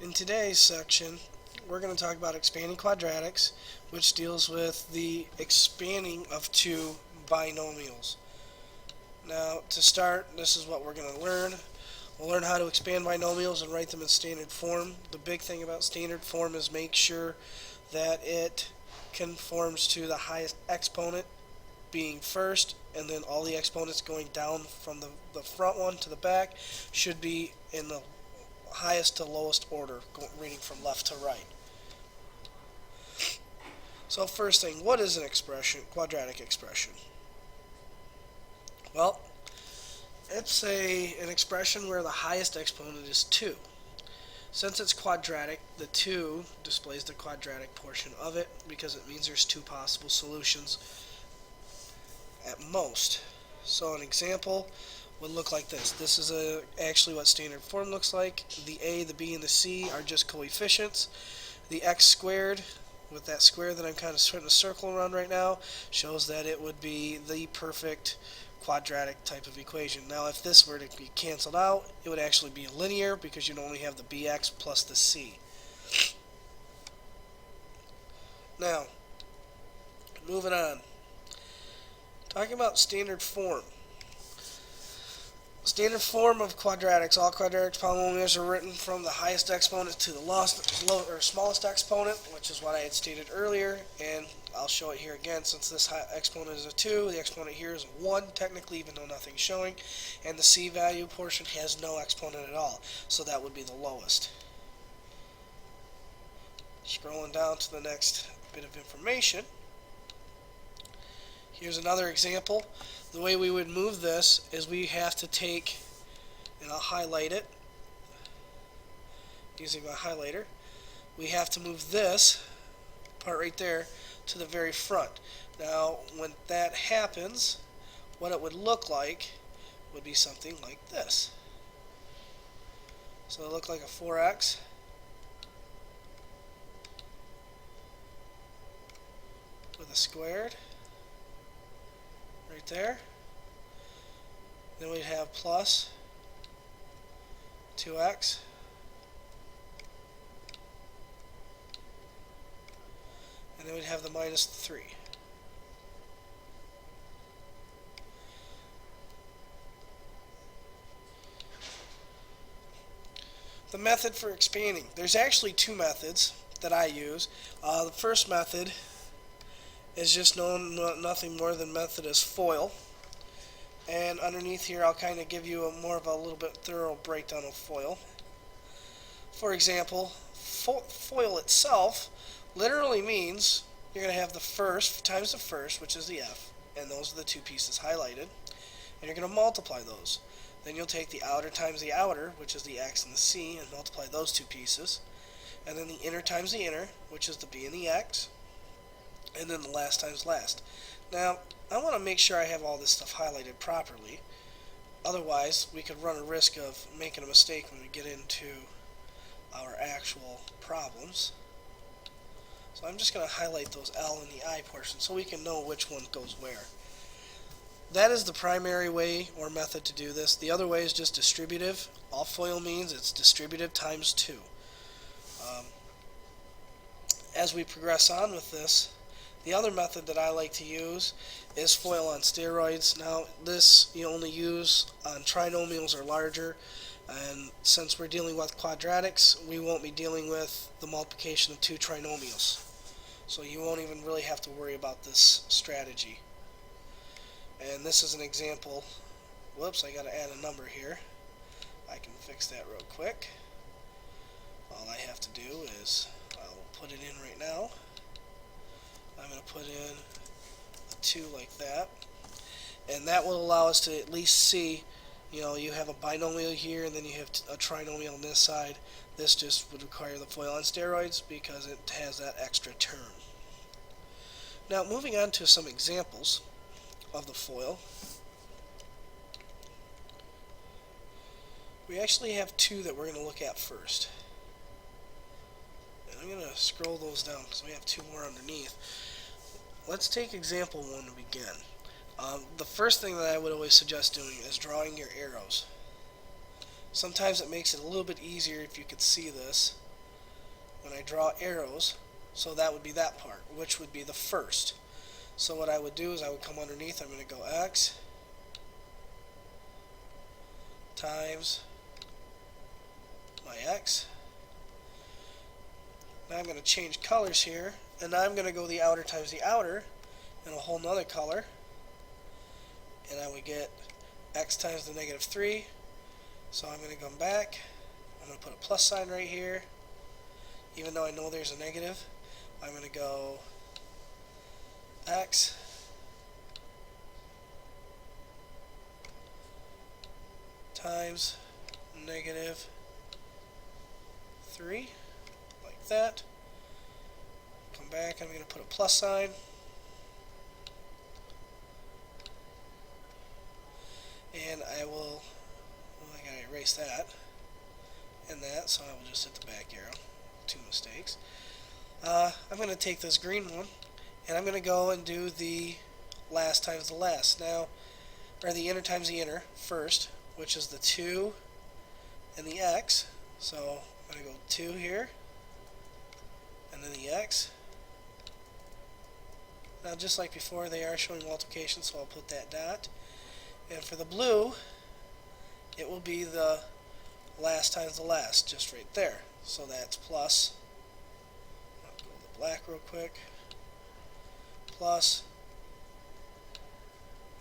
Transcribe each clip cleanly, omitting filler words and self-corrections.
In today's section, we're going to talk about expanding quadratics, which deals with the expanding of two binomials. Now, to start, this is what we're going to learn. We'll learn how to expand binomials and write them in standard form. The big thing about standard form is make sure that it conforms to the highest exponent being first, and then all the exponents going down from the front one to the back should be in the highest to lowest order, reading from left to right. So first thing, what is an expression, quadratic expression? Well, it's an expression where the highest exponent is 2. Since it's quadratic, the 2 displays the quadratic portion of it because it means there's two possible solutions at most. So an example would look like this. This is actually what standard form looks like. The a, the b, and the c are just coefficients. The x squared, with that square that I'm kind of putting a circle around right now, shows that it would be the perfect quadratic type of equation. Now if this were to be canceled out, it would actually be linear because you'd only have the bx plus the c. Now, moving on. Talking about standard form. Standard form of quadratics. All quadratic polynomials are written from the highest exponent to the smallest exponent, which is what I had stated earlier, and I'll show it here again. Since this exponent is a 2, the exponent here is a 1, technically, even though nothing's showing, and the c value portion has no exponent at all, so that would be the lowest. Scrolling down to the next bit of information. Here's another example. The way we would move this is we have to take, and I'll highlight it using my highlighter, we have to move this part right there to the very front. Now when that happens, what it would look like would be something like this. So it would look like a 4x with a squared right there. Then we'd have plus 2x and then we'd have the minus 3. The method for expanding. There's actually two methods that I use. The first method is just nothing more than method as FOIL. And underneath here I'll kind of give you more of a little bit thorough breakdown of FOIL. For example, FOIL itself literally means you're going to have the first times the first, which is the f, and those are the two pieces highlighted, and you're going to multiply those. Then you'll take the outer times the outer, which is the x and the c, and multiply those two pieces. And then the inner times the inner, which is the b and the x. And then the last times last. Now, I want to make sure I have all this stuff highlighted properly. Otherwise, we could run a risk of making a mistake when we get into our actual problems. So I'm just going to highlight those L and the I portions so we can know which one goes where. That is the primary way or method to do this. The other way is just distributive. All FOIL means it's distributive times 2. As we progress on with this, the other method that I like to use is FOIL on steroids. Now this you only use on trinomials or larger, and since we're dealing with quadratics, we won't be dealing with the multiplication of two trinomials. So you won't even really have to worry about this strategy. And this is an example. Whoops, I got to add a number here. I can fix that real quick. All I have to do is I'll put it in right now. I'm going to put in a 2 like that, and that will allow us to at least see, you have a binomial here and then you have a trinomial on this side. This just would require the FOIL on steroids because it has that extra term. Now moving on to some examples of the FOIL. We actually have two that we're going to look at first. And I'm going to scroll those down because we have two more underneath. Let's take example 1 to begin. The first thing that I would always suggest doing is drawing your arrows. Sometimes it makes it a little bit easier if you could see this when I draw arrows. So that would be that part, which would be the first. So what I would do is I would come underneath, I'm going to go x times my x. Now I'm going to change colors here, and now I'm going to go the outer times the outer in a whole nother color, and I would get x times the negative 3. So I'm going to come back, I'm going to put a plus sign right here, even though I know there's a negative. I'm going to go x times negative 3, like that. Come back, I'm going to put a plus sign. And I will, well, I gotta erase that and that, so I will just hit the back arrow. 2 mistakes. I'm going to take this green one, and I'm going to go and do the last times the last. Now, or the inner times the inner first, which is the 2 and the x. So I'm going to go 2 here, and then the x. Now, just like before, they are showing multiplication, so I'll put that dot. And for the blue, it will be the last times the last, just right there. So that's plus, I'll go with the black real quick, plus,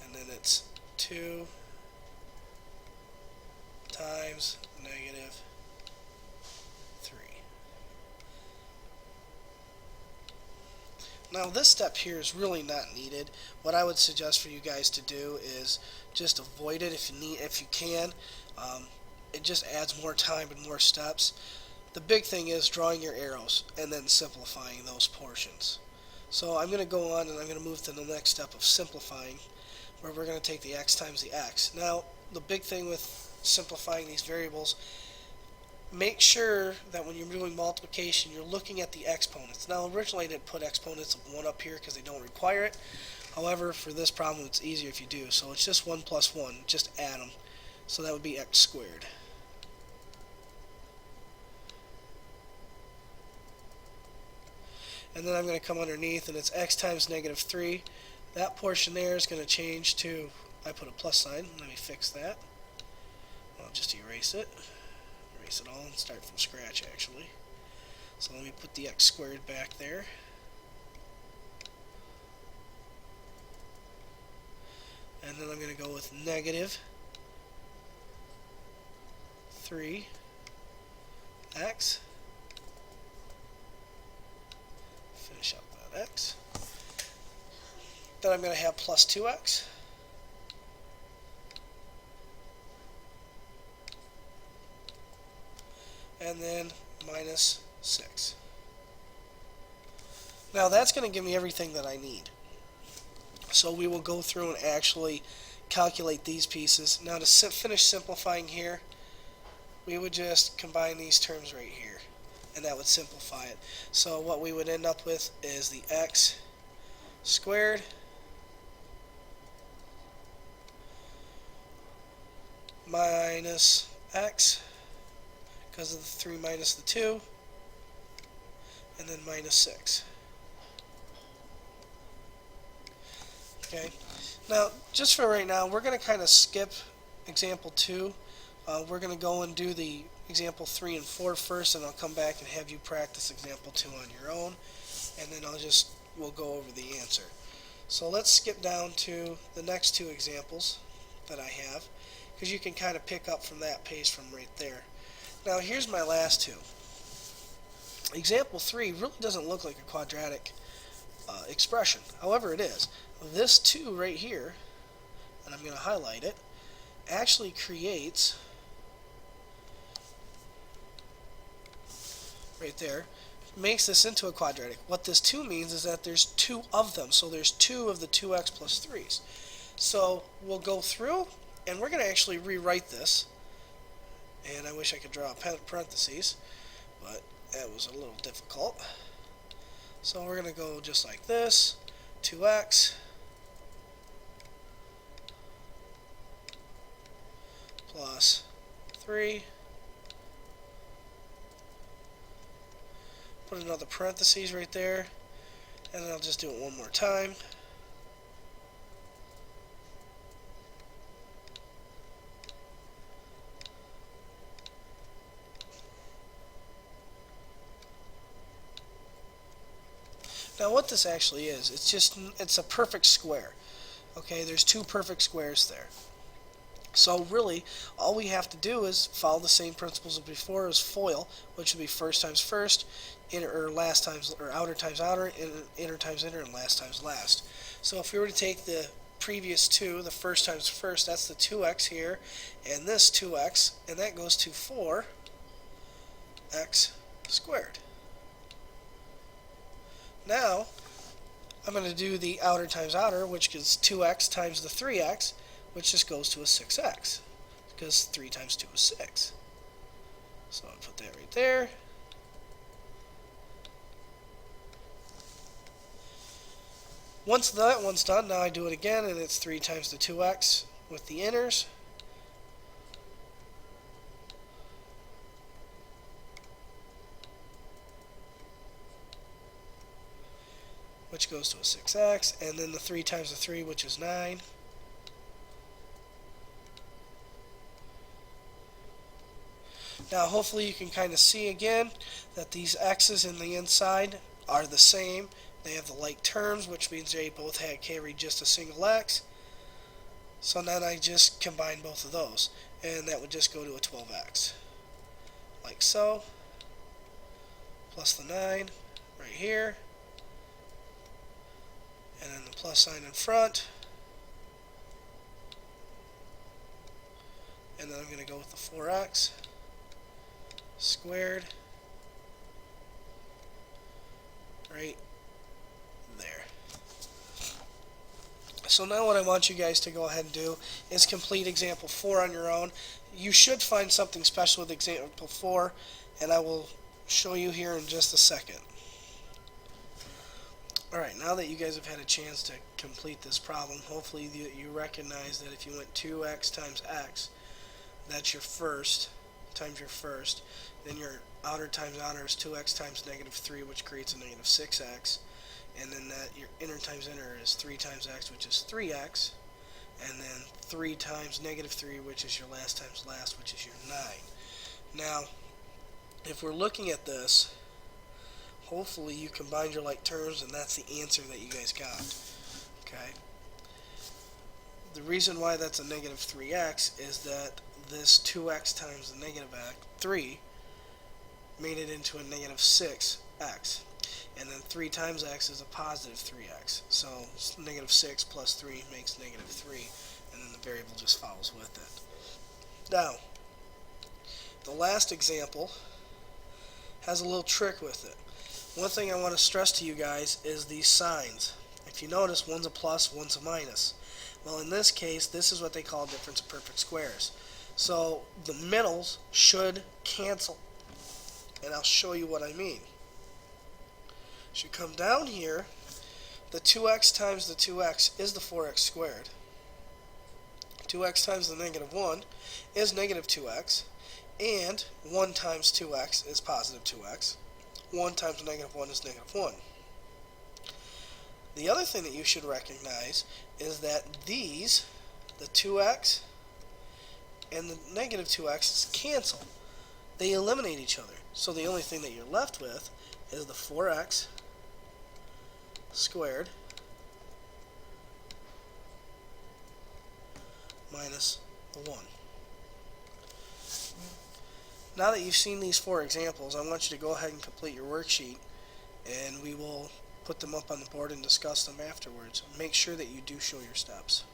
and then it's 2 times negative 3. Now this step here is really not needed. What I would suggest for you guys to do is just avoid it if you can. It just adds more time and more steps. The big thing is drawing your arrows and then simplifying those portions. So I'm going to go on and I'm going to move to the next step of simplifying, where we're going to take the x times the x. Now the big thing with simplifying these variables, make sure that when you're doing multiplication, you're looking at the exponents. Now, originally I didn't put exponents of 1 up here because they don't require it. However, for this problem, it's easier if you do. So it's just 1 plus 1. Just add them. So that would be x squared. And then I'm going to come underneath, and it's x times negative 3. That portion there is going to change to, I put a plus sign. Let me fix that. I'll just erase it. Erase it all and start from scratch, actually. So let me put the x squared back there. And then I'm going to go with negative 3x. Finish up that x. Then I'm going to have plus 2x. And then minus 6. Now that's going to give me everything that I need. So we will go through and actually calculate these pieces. Now to finish simplifying here, we would just combine these terms right here, and that would simplify it. So what we would end up with is the x squared minus x, because of the 3 minus the 2, and then minus 6. Okay. Now, just for right now, we're going to kind of skip example 2. We're going to go and do the example 3 and 4 first, and I'll come back and have you practice example 2 on your own, and then we'll go over the answer. So let's skip down to the next 2 examples that I have, because you can kind of pick up from that pace from right there. Now here's my last 2. Example 3 really doesn't look like a quadratic expression. However, it is. This 2 right here, and I'm going to highlight it, actually creates, right there, makes this into a quadratic. What this 2 means is that there's 2 of them. So there's 2 of the 2x plus 3's. So we'll go through, and we're going to actually rewrite this. And I wish I could draw parentheses, but that was a little difficult. So we're going to go just like this, 2x plus 3 put another parentheses right there, and then I'll just do it one more time. Now what this actually is, it's a perfect square. Okay, there's two perfect squares there. So really, all we have to do is follow the same principles as before as FOIL, which would be first times first, inner or last times or outer times outer, inner times inner, and last times last. So if we were to take the previous two, the first times first, that's the 2x here, and this 2x, and that goes to 4x squared. Now, I'm going to do the outer times outer, which is 2x times the 3x, which just goes to a 6x, because 3 times 2 is 6. So I'll put that right there. Once that one's done, now I do it again, and it's 3 times the 2x with the inners. Which goes to a 6x, and then the 3 times the 3, which is 9. Now hopefully you can kind of see again that these x's in the inside are the same. They have the like terms, which means they both carry just a single x. So then I just combine both of those, and that would just go to a 12x. Like so. Plus the 9 right here. And then the plus sign in front. And then I'm going to go with the 4x squared right there. So now what I want you guys to go ahead and do is complete example 4 on your own. You should find something special with example 4, and I will show you here in just a second. Alright, now that you guys have had a chance to complete this problem, hopefully you recognize that if you went 2x times x, that's your first times your first, then your outer times outer is 2x times negative 3, which creates a negative 6x, and then that your inner times inner is 3 times x, which is 3x, and then 3 times negative 3, which is your last times last, which is your 9. Now, if we're looking at this, hopefully you combined your like terms, and that's the answer that you guys got. Okay. The reason why that's a negative 3x is that this 2x times the negative 3 made it into a negative 6x. And then 3 times x is a positive 3x. So negative 6 plus 3 makes negative 3. And then the variable just follows with it. Now, the last example has a little trick with it. One thing I want to stress to you guys is these signs. If you notice, one's a plus, one's a minus. Well, in this case, this is what they call difference of perfect squares. So the middles should cancel, and I'll show you what I mean. As you come down here, the 2x times the 2x is the 4x squared. 2x times the negative 1 is negative 2x, and 1 times 2x is positive 2x. 1 times negative 1 is negative 1. The other thing that you should recognize is that these, the 2x and the negative 2x, cancel. They eliminate each other. So the only thing that you're left with is the 4x squared minus the 1. Now that you've seen these 4 examples, I want you to go ahead and complete your worksheet, and we will put them up on the board and discuss them afterwards. Make sure that you do show your steps.